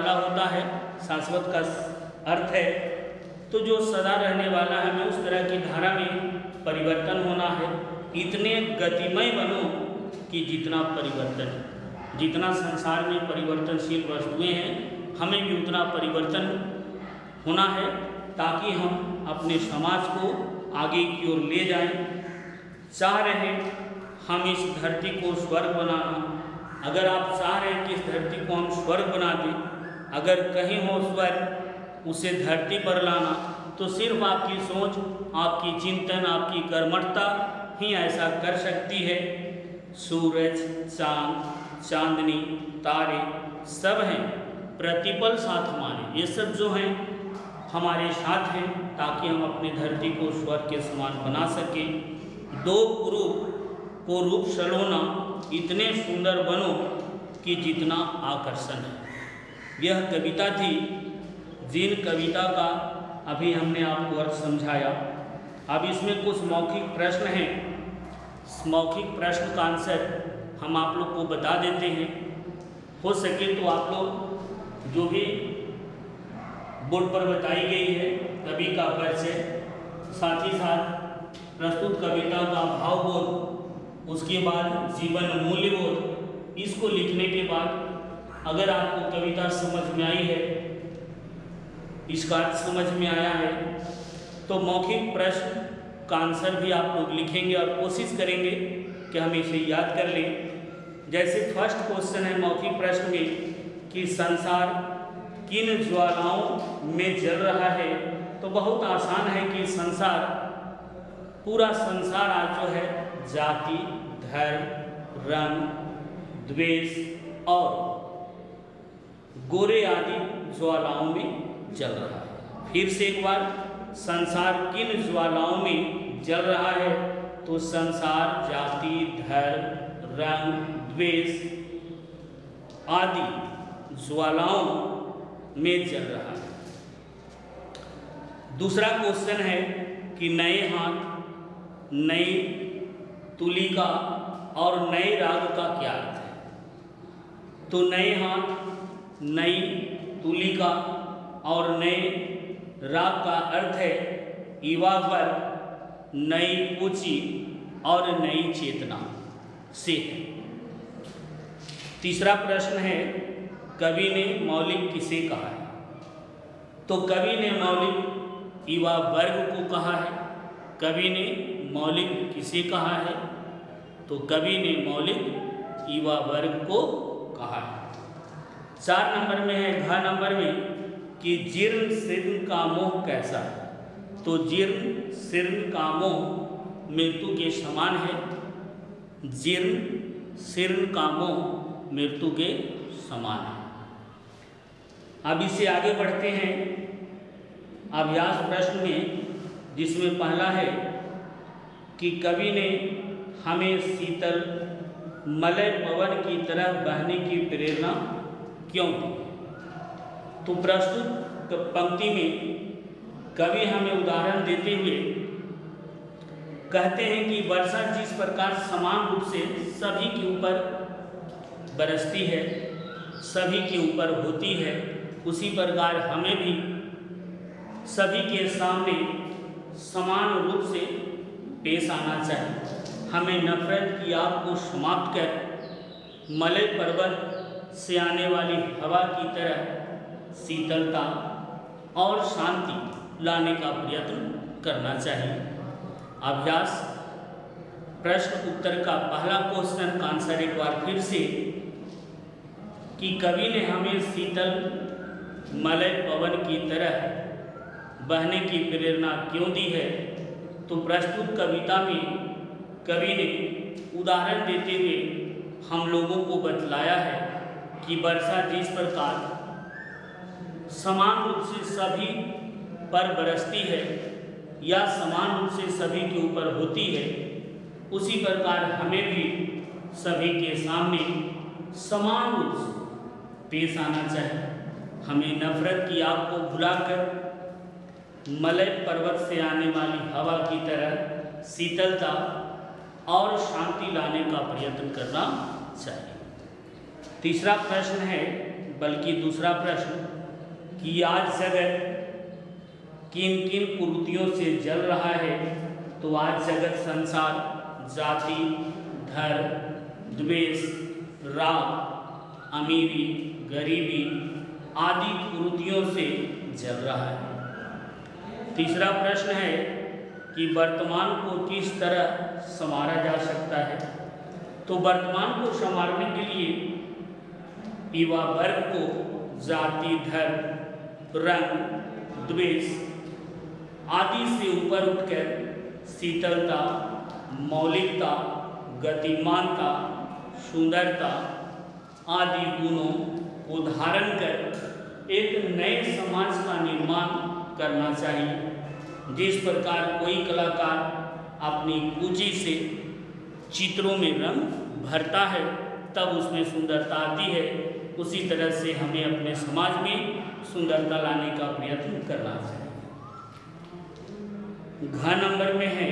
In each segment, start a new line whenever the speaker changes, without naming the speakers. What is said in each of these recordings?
वाला होता है, शाश्वत का अर्थ है, तो जो सदा रहने वाला है, हमें उस तरह की धारा में परिवर्तन होना है। इतने गतिमय बनो कि जितना परिवर्तन, जितना संसार में परिवर्तनशील वस्तुएं हैं, हमें भी उतना परिवर्तन होना है, ताकि हम अपने समाज को आगे की ओर ले जाएं। चाह रहे हम इस धरती को स्वर्ग बनाना, अगर आप चाह रहे हैं कि इस धरती को हम स्वर्ग बना दें, अगर कहीं हो स्वर्ग उसे धरती पर लाना, तो सिर्फ आपकी सोच, आपकी चिंतन, आपकी कर्मठता ही ऐसा कर सकती है। सूरज, चांद, चांदनी, तारे सब हैं, प्रतिपल साथ हमारे, ये सब जो हैं हमारे साथ हैं, ताकि हम अपनी धरती को स्वर्ग के समान बना सकें। दो पुरुष को रूप सलोना, इतने सुंदर बनो कि जितना आकर्षण है। यह कविता थी, जिन कविता का अभी हमने आपको अर्थ समझाया। अब इसमें कुछ मौखिक प्रश्न हैं, मौखिक प्रश्न का आंसर हम आप लोग को बता देते हैं। हो सके तो आप लोग जो भी बोर्ड पर बताई गई है कवि का परिचय, साथ ही साथ प्रस्तुत कविता का भावबोध, उसके बाद जीवन मूल्यबोध, इसको लिखने के बाद अगर आपको कविता समझ में आई है, इसका अर्थ समझ में आया है, तो मौखिक प्रश्न का आंसर भी आप लोग लिखेंगे और कोशिश करेंगे कि हम इसे याद कर लें। जैसे फर्स्ट क्वेश्चन है मौखिक प्रश्न में कि संसार किन ज्वालाओं में जल रहा है, तो बहुत आसान है कि संसार, पूरा संसार आज जो है जाति, धर्म, रंग, द्वेष और गोरे आदि ज्वालाओं में जल रहा है। फिर से एक बार, संसार किन ज्वालाओं में जल रहा है, तो संसार जाति, धर्म, रंग, द्वेष आदि ज्वालाओं में जल रहा है। दूसरा क्वेश्चन है कि नए हाथ, नई तुलिका और नए राग का क्या अर्थ है। तो नए हाथ, नई तुलिका और नए राग का अर्थ है युवा वर्ग, नई ऊंची और नई चेतना से है। तीसरा प्रश्न है कवि ने मौलिक किसे कहा है। तो कवि ने मौलिक युवा वर्ग को कहा है। कवि ने मौलिक किसे कहा है, तो कवि ने मौलिक युवा वर्ग को कहा है। 4 नंबर में है, घ नंबर में कि जीर्ण शीर्ण का मोह कैसा है। तो जीर्ण शीर्ण का मोह मृत्यु के समान है। जीर्ण शीर्ण का मोह मृत्यु के समान है। अब इससे आगे बढ़ते हैं अभ्यास प्रश्न में, जिसमें पहला है कि कवि ने हमें शीतल मलय पवन की तरह बहने की प्रेरणा क्यों दी। तो प्रस्तुत पंक्ति में कवि हमें उदाहरण देते हुए कहते हैं कि वर्षा जिस प्रकार समान रूप से सभी के ऊपर बरसती है, सभी के ऊपर होती है, उसी प्रकार हमें भी सभी के सामने समान रूप से पेश आना चाहिए। हमें नफरत की आग को समाप्त कर मलय पर्वत से आने वाली हवा की तरह शीतलता और शांति लाने का प्रयत्न करना चाहिए। अभ्यास प्रश्न उत्तर का पहला क्वेश्चन का आंसर एक बार फिर से कि कवि ने हमें शीतल मलय पवन की तरह बहने की प्रेरणा क्यों दी है। तो प्रस्तुत कविता में कवि ने उदाहरण देते हुए हम लोगों को बतलाया है कि वर्षा जिस प्रकार समान रूप से सभी पर बरसती है या समान रूप से सभी के ऊपर होती है, उसी प्रकार हमें भी सभी के सामने समान रूप से पेश आना चाहिए। हमें नफरत की आग को भुलाकर मलय पर्वत से आने वाली हवा की तरह शीतलता और शांति लाने का प्रयत्न करना चाहिए। तीसरा प्रश्न है बल्कि दूसरा प्रश्न कि आज जगत किन किन कुरीतियों से जल रहा है। तो आज जगत संसार जाति, धर्म, द्वेष, राग, अमीरी, गरीबी आदि कुरीतियों से जल रहा है। तीसरा प्रश्न है कि वर्तमान को किस तरह संवारा जा सकता है। तो वर्तमान को संवारने के लिए युवा वर्ग को जाति, धर्म, रंग, द्वेष आदि से ऊपर उठकर शीतलता, मौलिकता, गतिमानता, सुंदरता आदि गुणों को धारण कर एक नए समाज का निर्माण करना चाहिए। जिस प्रकार कोई कलाकार अपनी कुची से चित्रों में रंग भरता है तब उसमें सुंदरता आती है, उसी तरह से हमें अपने समाज में सुंदरता लाने का प्रयत्न करना चाहिए। घ नंबर में है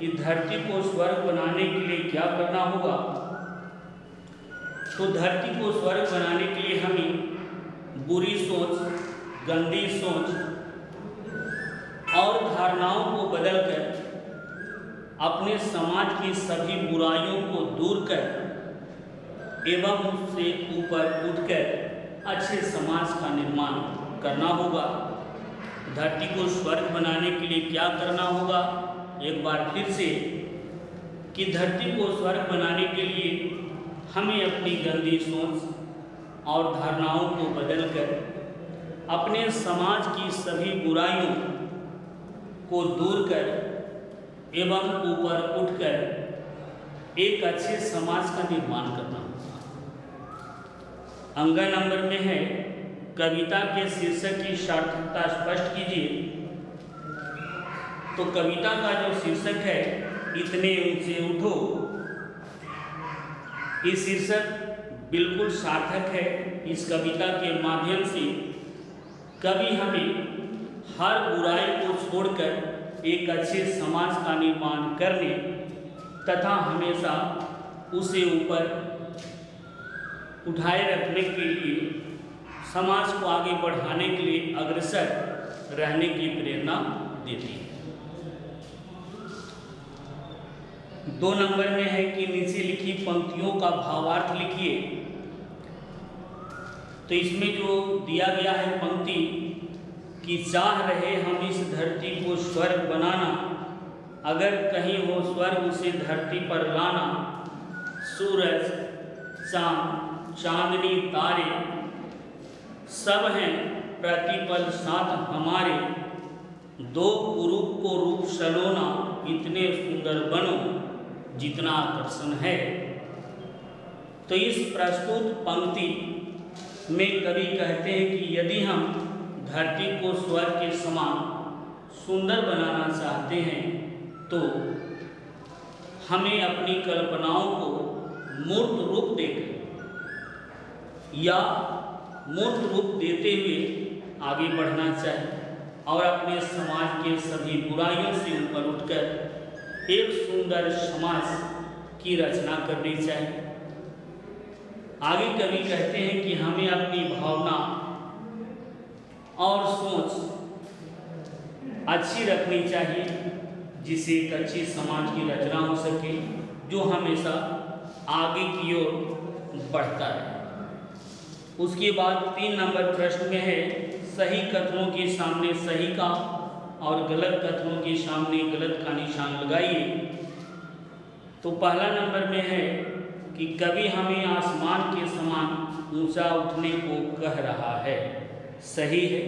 कि धरती को स्वर्ग बनाने के लिए क्या करना होगा। तो धरती को स्वर्ग बनाने के लिए हमें बुरी सोच, गंदी सोच और धारणाओं को बदलकर अपने समाज की सभी बुराइयों को दूर कर एवं उससे ऊपर उठकर अच्छे समाज का निर्माण करना होगा। धरती को स्वर्ग बनाने के लिए क्या करना होगा, एक बार फिर से कि धरती को स्वर्ग बनाने के लिए हमें अपनी गंदी सोच और धारणाओं को बदलकर अपने समाज की सभी बुराइयों को दूर कर एवं ऊपर उठकर एक अच्छे समाज का निर्माण करना होगा। अंग नंबर में है कविता के शीर्षक की सार्थकता स्पष्ट कीजिए। तो कविता का जो शीर्षक है इतने ऊंचे उठो, ये शीर्षक बिल्कुल सार्थक है। इस कविता के माध्यम से कवि हमें हर बुराई को छोड़कर एक अच्छे समाज का निर्माण करने तथा हमेशा उसे ऊपर उठाए रखने के लिए, समाज को आगे बढ़ाने के लिए अग्रसर रहने की प्रेरणा देती है। 2 नंबर में है कि नीचे लिखी पंक्तियों का भावार्थ लिखिए। तो इसमें जो दिया गया है पंक्ति कि चाह रहे हम इस धरती को स्वर्ग बनाना, अगर कहीं हो स्वर्ग उसे धरती पर लाना, सूरज, चांद, चांदनी, तारे सब हैं प्रतिपल साथ हमारे, दो कुरूप को रूप सलोना, इतने सुंदर बनो जितना आकर्षण है। तो इस प्रस्तुत पंक्ति में कवि कहते हैं कि यदि हम धरती को स्वर्ग के समान सुंदर बनाना चाहते हैं तो हमें अपनी कल्पनाओं को मूर्त रूप देकर या मूर्त रूप देते हुए आगे बढ़ना चाहिए और अपने समाज के सभी बुराइयों से ऊपर उठकर एक सुंदर समाज की रचना करनी चाहिए। आगे कवि कहते हैं कि हमें अपनी भावना और सोच अच्छी रखनी चाहिए जिससे एक अच्छी समाज की रचना हो सके जो हमेशा आगे की ओर बढ़ता है। उसके बाद 3 नंबर प्रश्न में है सही कथनों के सामने सही का और गलत कथनों के सामने गलत का निशान लगाइए। तो पहला नंबर में है कि कवि हमें आसमान के समान ऊंचा उठने को कह रहा है, सही है।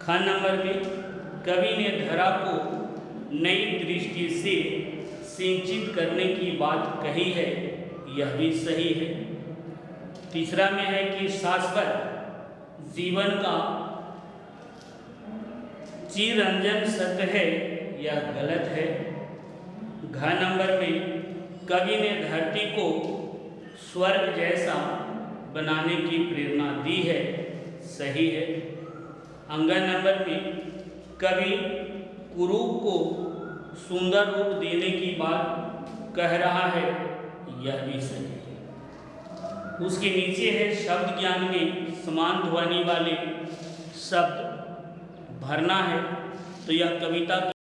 ख नंबर में कवि ने धरा को नई दृष्टि से सिंचित करने की बात कही है, यह भी सही है। तीसरा में है कि शाश्वत जीवन का चिरंजन सत्य है, यह गलत है। घ नंबर में कवि ने धरती को स्वर्ग जैसा बनाने की प्रेरणा दी है, सही है। अंग नंबर में कवि कुरूप को सुंदर रूप देने की बात कह रहा है, यह भी सही है। उसके नीचे है शब्द ज्ञान में समान ध्वनि वाले शब्द भरना है। तो यह कविता